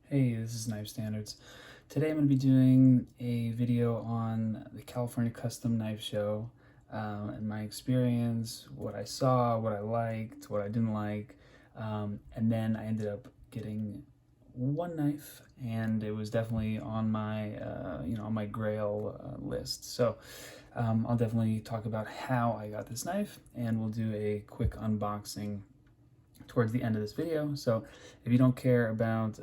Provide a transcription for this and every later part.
Hey, this is Knife Standards. Today I'm going to be doing a video on the California Custom Knife Show and my experience, what I saw, what I liked, what I didn't like, and then I ended up getting one knife, and it was definitely on my on my Grail list. So I'll definitely talk about how I got this knife, and we'll do a quick unboxing towards the end of this video. So if you don't care about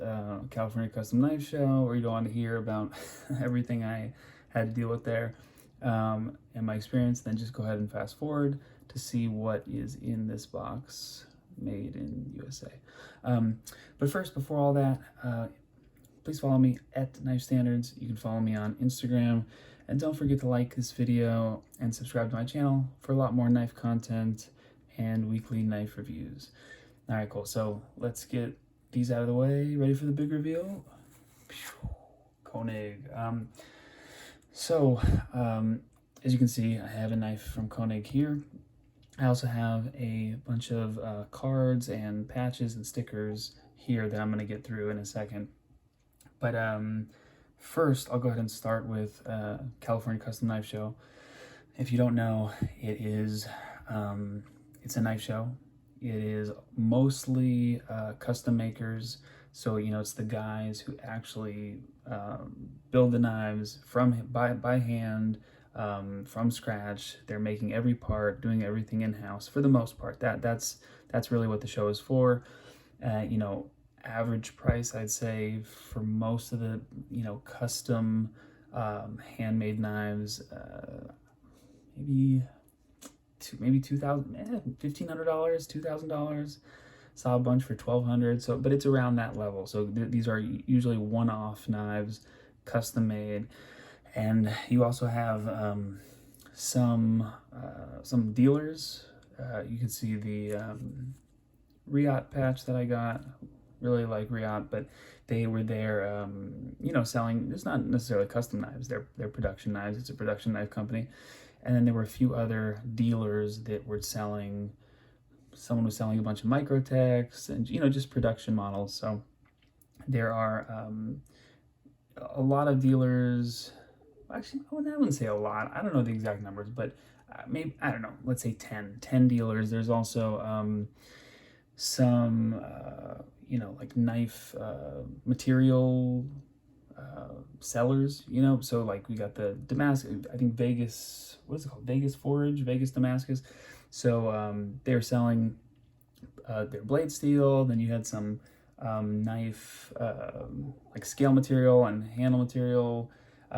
California Custom Knife Show, or you don't want to hear about everything I had to deal with there and my experience, then just go ahead and fast forward to see what is in this box made in USA. But first, before all that, please follow me at Knife Standards. You can follow me on Instagram, and don't forget to like this video and subscribe to my channel for a lot more knife content and weekly knife reviews. All right, cool. So let's get these out of the way. Ready for the big reveal? Koenig. As you can see, I have a knife from Koenig here. I also have a bunch of cards and patches and stickers here that I'm going to get through in a second. But first, I'll go ahead and start with California Custom Knife Show. If you don't know, it's a knife show. It is mostly custom makers, so it's the guys who actually build the knives by hand, from scratch. They're making every part, doing everything in-house for the most part. That's really what the show is for. Average price, I'd say, for most of the custom handmade knives, maybe $2,000, $1,500, $2,000. Saw a bunch for $1,200. So, but it's around that level. So these are usually one-off knives, custom made, and you also have some dealers. You can see the Riot patch that I got. Really like Riot, but they were there, selling. It's not necessarily custom knives. They're production knives. It's a production knife company. And then there were a few other dealers that were selling. Someone was selling a bunch of Microtechs and just production models. So there are a lot of dealers. Actually, I wouldn't say a lot. I don't know the exact numbers, but maybe, I don't know, let's say 10 dealers. There's also some like knife material sellers, so like we got the Damascus, I think Vegas, what is it called, Vegas Forge, Vegas Damascus. So they're selling their blade steel. Then you had some knife like scale material and handle material.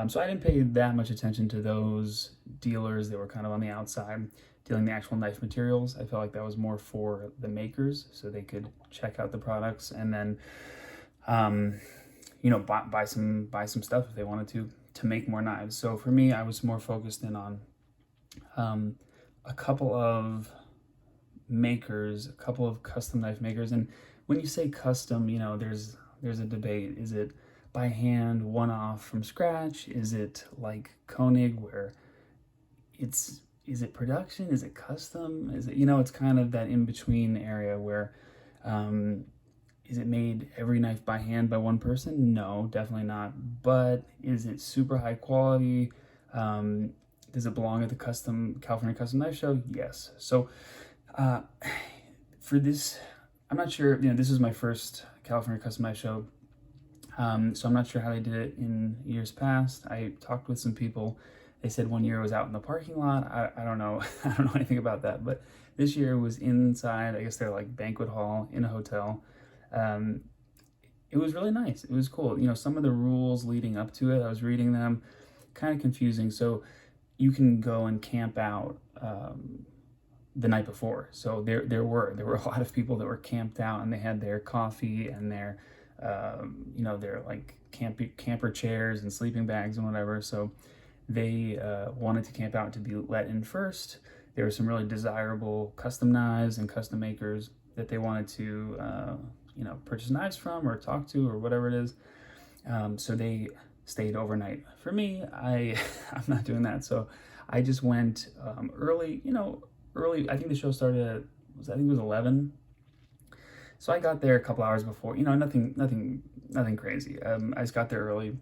So I didn't pay that much attention to those dealers that were kind of on the outside dealing the actual knife materials. I felt like that was more for the makers, so they could check out the products and then buy some stuff if they wanted to make more knives. So for me, I was more focused in on a couple of makers, a couple of custom knife makers. And when you say custom, there's a debate. Is it by hand, one-off from scratch? Is it like Koenig, where is it production? Is it custom? Is it, it's kind of that in-between area where is it made every knife by hand by one person? No, definitely not. But is it super high quality? Does it belong at the California Custom Knife Show? Yes. So for this, I'm not sure, this is my first California Custom Knife Show. So I'm not sure how they did it in years past. I talked with some people. They said one year it was out in the parking lot. I don't know. I don't know anything about that. But this year it was inside. I guess they're like banquet hall in a hotel. It was really nice. It was cool. Some of the rules leading up to it, I was reading them, kind of confusing. So you can go and camp out the night before. So there were a lot of people that were camped out, and they had their coffee and their their like camper chairs and sleeping bags and whatever. So they wanted to camp out to be let in first. There were some really desirable custom knives and custom makers that they wanted to purchase knives from or talk to or whatever it is. So they stayed overnight. For me, I'm not doing that. So I just went early, early. I think the show started at, I think it was 11. So I got there a couple hours before, nothing nothing crazy. I just got there early,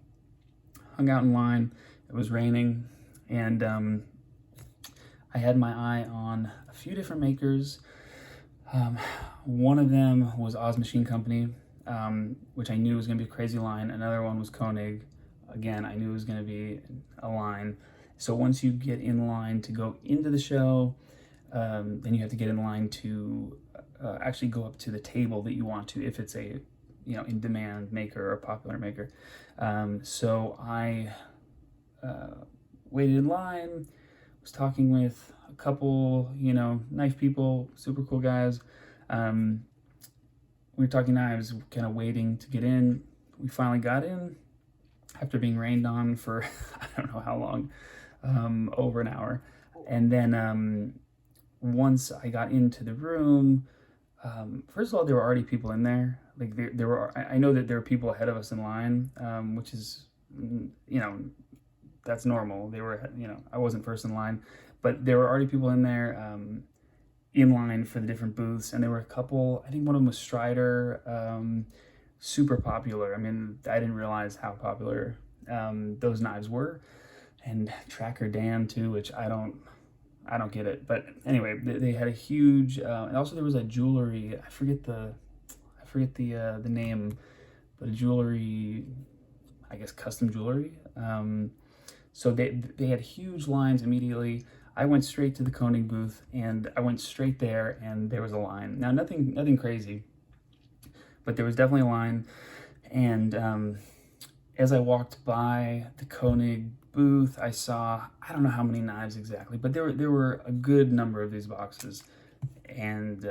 hung out in line. It was raining, and I had my eye on a few different makers. One of them was Oz Machine Company, which I knew was going to be a crazy line. Another one was Koenig. Again, I knew it was going to be a line. So once you get in line to go into the show, then you have to get in line to actually go up to the table that you want to, if it's a in-demand maker or a popular maker. So I waited in line, was talking with a couple, knife people, super cool guys. We were talking knives, kind of waiting to get in. We finally got in after being rained on for I don't know how long, over an hour. And then once I got into the room, first of all, there were already people in there. Like there were, I know that there were people ahead of us in line, which is, that's normal. They were, I wasn't first in line, but there were already people in there, in line for the different booths. And there were a couple, I think one of them was Strider, super popular. I mean, I didn't realize how popular those knives were. And Tracker Dan too, which I don't get it. But anyway, they had a huge, and also there was a jewelry, I forget the name, but a jewelry, I guess custom jewelry. So they had huge lines immediately. I went straight to the Koenig booth, and I went straight there, and there was a line. Now, nothing crazy, but there was definitely a line. And as I walked by the Koenig booth, I saw, I don't know how many knives exactly, but there were a good number of these boxes. And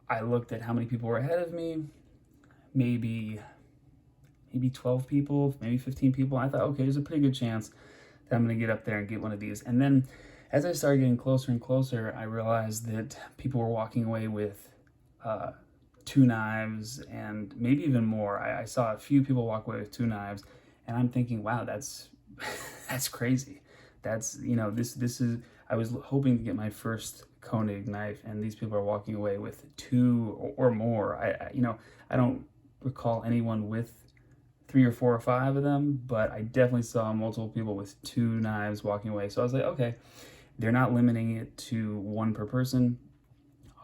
I looked at how many people were ahead of me, maybe 12 people, maybe 15 people. I thought, okay, there's a pretty good chance that I'm going to get up there and get one of these. And then as I started getting closer and closer, I realized that people were walking away with 2 knives and maybe even more. I saw a few people walk away with 2 knives, and I'm thinking, wow, that's crazy. That's, this is, I was hoping to get my first Koenig knife, and these people are walking away with 2 or more. I don't recall anyone with 3 or 4 or 5 of them, but I definitely saw multiple people with 2 knives walking away. So I was like, okay, they're not limiting it to 1 per person.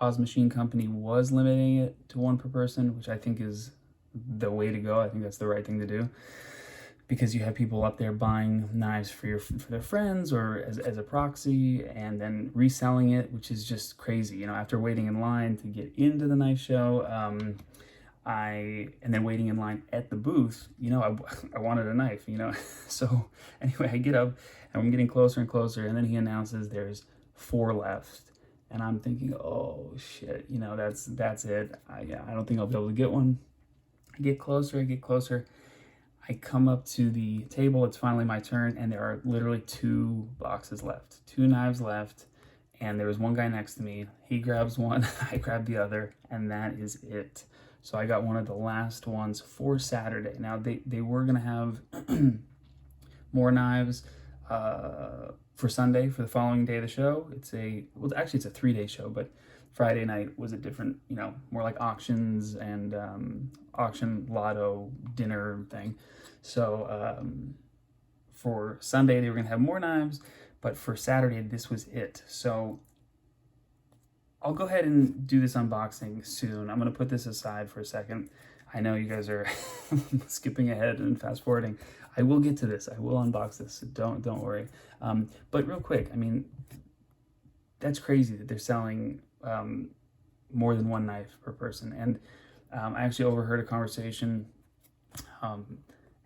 Oz Machine Company was limiting it to 1 per person, which I think is the way to go. I think that's the right thing to do, because you have people up there buying knives for their friends or as a proxy, and then reselling it, which is just crazy. After waiting in line to get into the knife show, and then waiting in line at the booth, I wanted a knife, So anyway, I get up and I'm getting closer and closer, and then he announces there's 4 left. And I'm thinking, oh shit, that's it. I don't think I'll be able to get one. I get closer. I come up to the table. It's finally my turn, and there are literally 2 boxes left, 2 knives left. And there was one guy next to me. He grabs one, I grab the other, and that is it. So I got one of the last ones for Saturday. Now they were gonna have more knives for Sunday, for the following day of the show. It's a 3-day show, but Friday night was a different, more like auctions and auction lotto dinner thing. So for Sunday they were gonna have more knives, but for Saturday this was it. So I'll go ahead and do this unboxing soon. I'm gonna put this aside for a second. I know you guys are skipping ahead and fast forwarding. I will get to this. I will unbox this. So don't worry. But real quick, that's crazy that they're selling more than 1 knife per person. And I actually overheard a conversation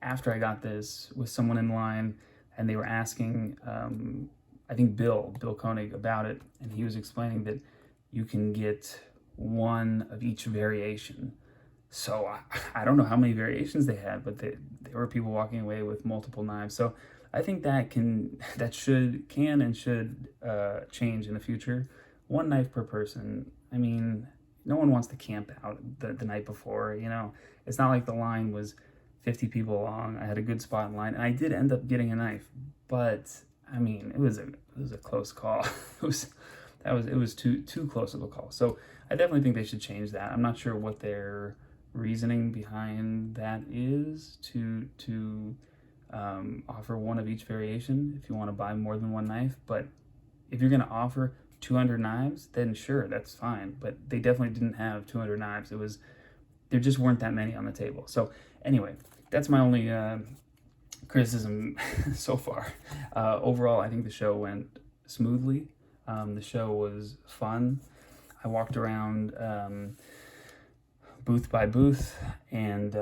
after I got this with someone in line, and they were asking, I think Bill Koenig, about it, and he was explaining that you can get 1 of each variation. So I don't know how many variations they had, but there were people walking away with multiple knives. So I think that can and should change in the future. 1 knife per person. No one wants to camp out the night before. It's not like the line was 50 people long. I had a good spot in line, and I did end up getting a knife, but it was a close call. It was too close of a call. So I definitely think they should change that. I'm not sure what their reasoning behind that is to offer one of each variation if you want to buy more than one knife. But if you're going to offer 200 knives, then sure, that's fine. But they definitely didn't have 200 knives. There just weren't that many on the table. So anyway, that's my only criticism so far. Overall, I think the show went smoothly. The show was fun. I walked around booth by booth and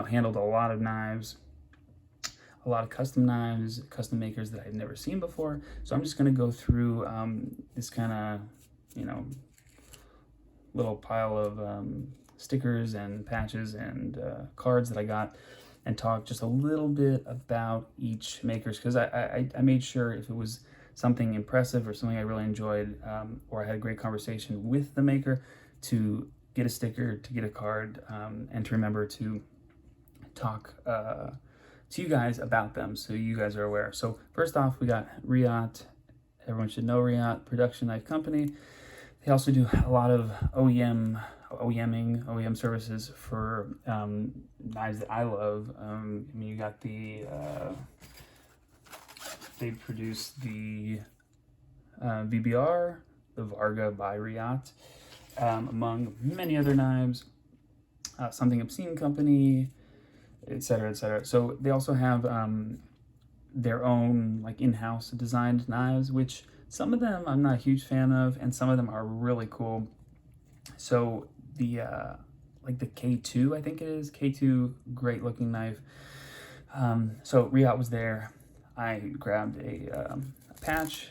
handled a lot of knives, a lot of custom knives, custom makers that I've never seen before. So I'm just going to go through this kind of, little pile of stickers and patches and cards that I got, and talk just a little bit about each makers, because I made sure if it was something impressive or something I really enjoyed, or I had a great conversation with the maker, to get a sticker, to get a card, and to remember to talk to you guys about them so you guys are aware. So first off, we got Riot. Everyone should know Riot, production knife company. They also do a lot of OEM services for knives that I love. You got the they produce the VBR, the Varga by Riot, among many other knives. Something Obscene Company, etc., etc. So they also have their own like in-house designed knives, which some of them I'm not a huge fan of, and some of them are really cool. So the like the K2, I think it is K2, great looking knife. So Riot was there. I grabbed a patch.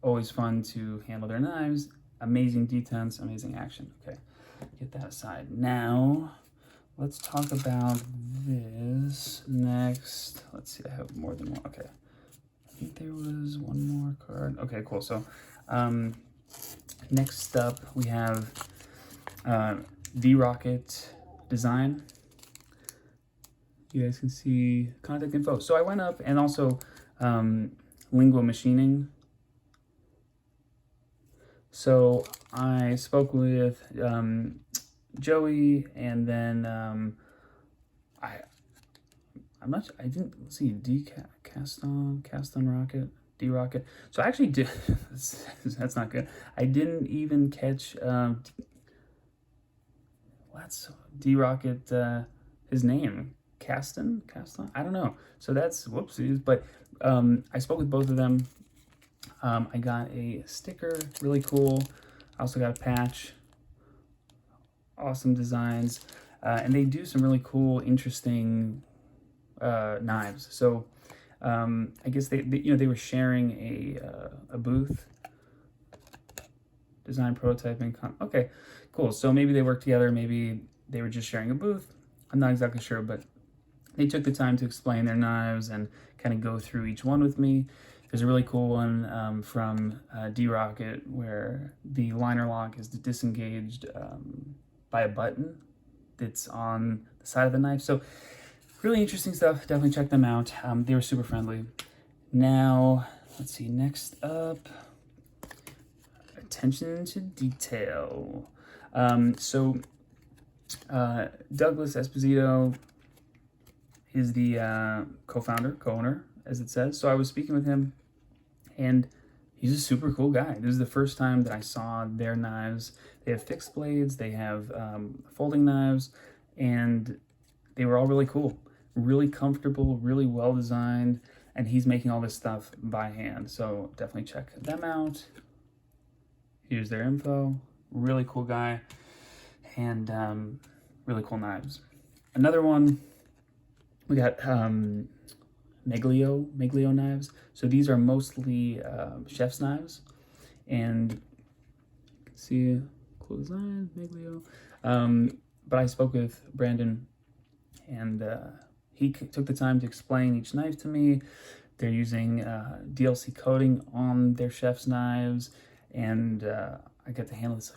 Always fun to handle their knives. Amazing detents, amazing action. Okay, get that aside. Now let's talk about this next. Let's see, I have more than one. Okay, I think there was one more card. Okay, cool. So next up we have D-Rocket Design. You guys can see contact info. So I went up, and also Lingua Machining. So I spoke with Joey, and then I didn't see cast on rocket, D-Rocket. So I actually did, that's not good. I didn't even catch what's D-Rocket, his name, Caston, I don't know. So that's whoopsies, but I spoke with both of them. I got a sticker, really cool. I also got a patch, awesome designs, and they do some really cool, interesting knives. So I guess they were sharing a booth, design prototyping. Okay, cool. So maybe they worked together. Maybe they were just sharing a booth. I'm not exactly sure, but they took the time to explain their knives and kind of go through each one with me. There's a really cool one from D-Rocket where the liner lock is disengaged by a button that's on the side of the knife. So really interesting stuff. Definitely check them out. They were super friendly. Now, let's see, next up, attention to detail. So Douglas Esposito is the co-owner, as it says. So I was speaking with him, and he's a super cool guy. This is the first time that I saw their knives. They have fixed blades, they have folding knives, and they were all really cool, really comfortable, really well designed, and he's making all this stuff by hand. So definitely check them out. Here's their info. Really cool guy, and really cool knives. Another one, we got Maglio knives. So these are mostly chef's knives, and you can see cool design, Maglio. But I spoke with Brandon, and he took the time to explain each knife to me. They're using DLC coating on their chef's knives, and I got to handle this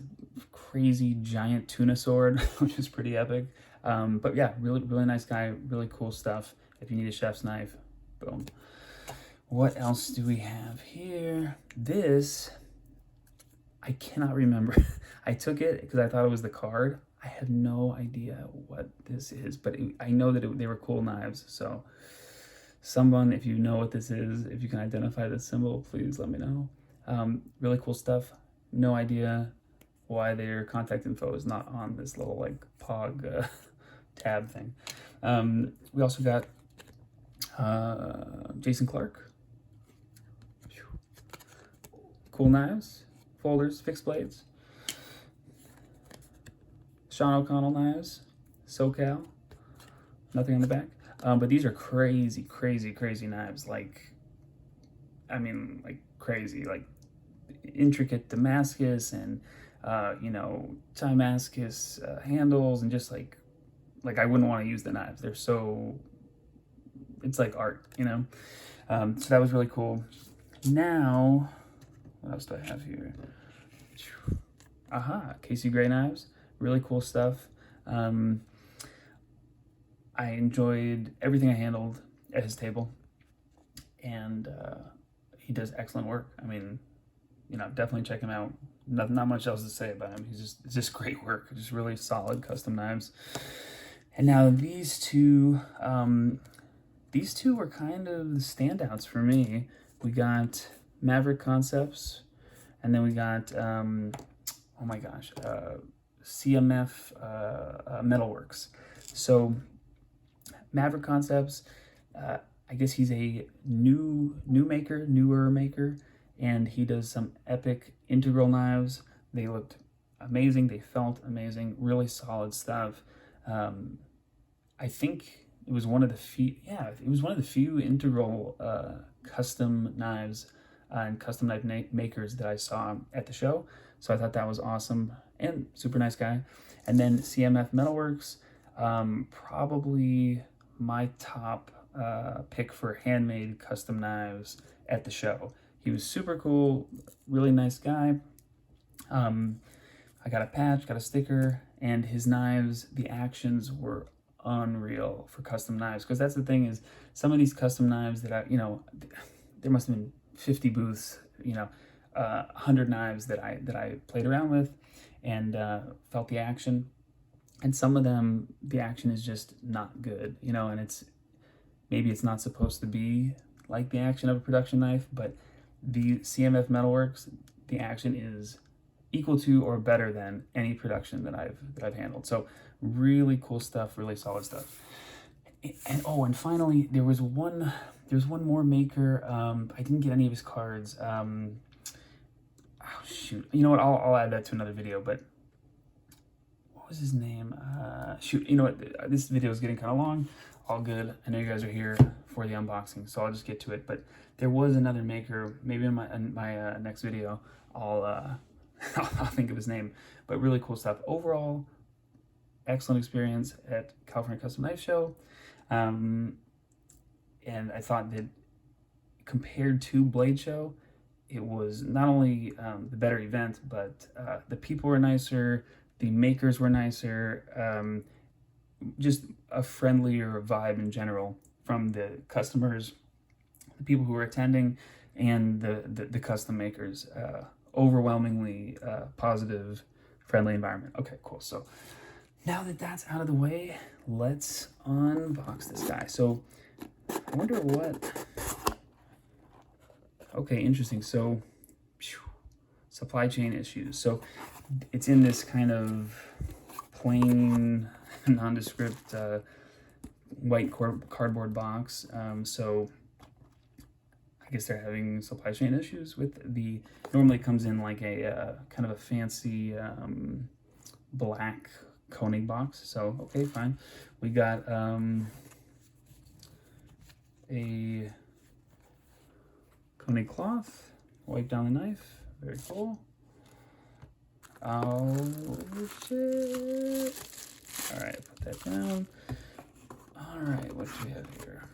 crazy giant tuna sword, which is pretty epic. But yeah, really nice guy, really cool stuff. If you need a chef's knife, boom. What else do we have here? This I cannot remember. I took it because I thought it was the card. I have no idea what this is, but I know that they were cool knives. So someone, if you know what this is, if you can identify the symbol, please let me know. Really cool stuff. No idea why their contact info is not on this little like POG tab thing. We also got Jason Clark. Cool knives, folders, fixed blades. Sean O'Connell knives, SoCal. Nothing on the back. But these are crazy, crazy, crazy knives. Like, I mean, like crazy, like intricate Damascus and, you know, Damascus handles, and just like I wouldn't want to use the knives. They're so, it's like art, you know? So that was really cool. Now, what else do I have here? Aha, Casey Gray knives, really cool stuff. I enjoyed everything I handled at his table, and he does excellent work. I mean, you know, definitely check him out. Not much else to say about him. It's just great work. Just really solid custom knives. And now these two were kind of the standouts for me. We got Maverick Concepts, and then we got oh my gosh, CMF Metalworks. So Maverick Concepts, I guess he's a newer maker, and he does some epic integral knives. They looked amazing. They felt amazing. Really solid stuff. I think it was one of the few integral custom knives and custom knife makers that I saw at the show. So I thought that was awesome, and super nice guy. And then CMF Metalworks, probably my top pick for handmade custom knives at the show. He was super cool, really nice guy. I got a patch, got a sticker, and his knives, the actions were unreal for custom knives. Because that's the thing, is some of these custom knives that you know, there must have been 50 booths, you know, 100 knives that I played around with and felt the action. And some of them, the action is just not good, you know, and maybe it's not supposed to be like the action of a production knife, but the CMF Metalworks, the action is equal to or better than any production that I've handled. So really cool stuff, really solid stuff. And finally, there was one more maker. I didn't get any of his cards. Oh shoot, you know what? I'll add that to another video. But what was his name? Shoot, you know what? This video is getting kind of long. All good. I know you guys are here for the unboxing, so I'll just get to it. But there was another maker. Maybe in my next video, I'll think of his name. But really cool stuff. Overall, excellent experience at California Custom Knife Show. And I thought that compared to Blade Show, it was not only the better event, but the people were nicer, the makers were nicer, just a friendlier vibe in general from the customers, the people who were attending, and the custom makers. Overwhelmingly positive, friendly environment. Okay, cool. So now that that's out of the way, let's unbox this guy. So I wonder what... Okay, interesting. So supply chain issues. So it's in this kind of plain, nondescript white cardboard box. So I guess they're having supply chain issues with normally it comes in like a kind of a fancy black Koenig box. So, okay, fine. We got a Koenig cloth, wipe down the knife, very cool. Oh shit. All right, put that down. All right, what do we have here?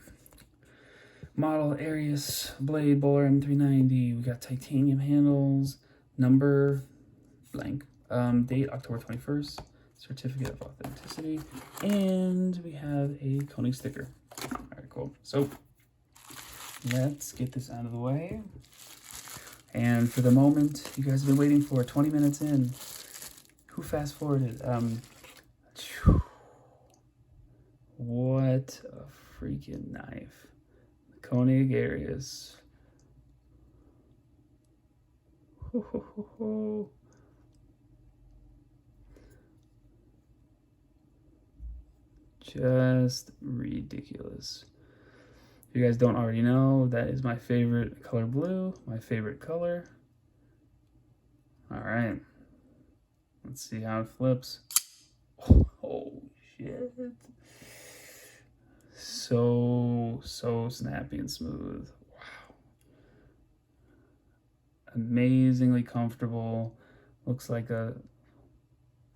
Model Arius blade bowler M390. We got titanium handles, number blank, date October 21st, certificate of authenticity, and we have a Koenig sticker. All right, cool. So let's get this out of the way. And for the moment you guys have been waiting for, 20 minutes in, who fast forwarded? What a freaking knife. Koenig Arius. Just ridiculous. If you guys don't already know, that is my favorite color blue, my favorite color. All right, let's see how it flips. Oh shit. So snappy and smooth. Wow. Amazingly comfortable. Looks like a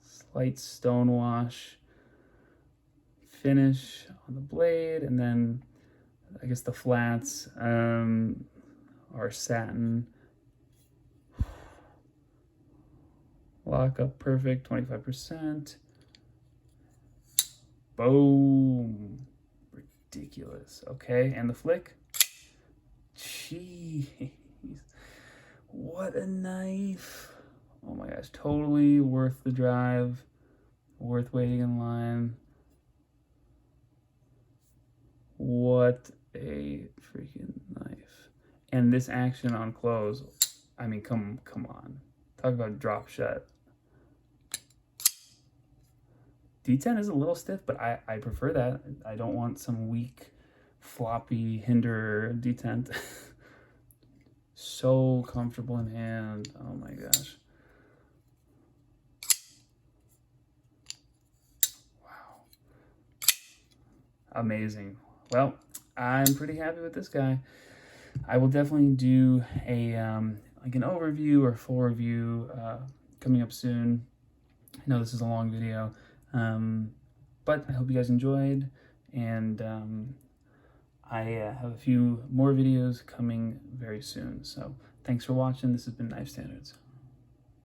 slight stone wash finish on the blade, and then I guess the flats are satin. Lock up perfect, 25%. Boom. Ridiculous. Okay, and the flick. Jeez. What a knife. Oh my gosh, totally worth the drive. Worth waiting in line. What a freaking knife. And this action on close, I mean, come on. Talk about drop shut. D10 is a little stiff, but I prefer that. I don't want some weak, floppy hinder D10. So comfortable in hand. Oh my gosh. Wow. Amazing. Well, I'm pretty happy with this guy. I will definitely do a like an overview or full review coming up soon. I know this is a long video, but I hope you guys enjoyed, and I have a few more videos coming very soon. So thanks for watching. This has been Knife Standards.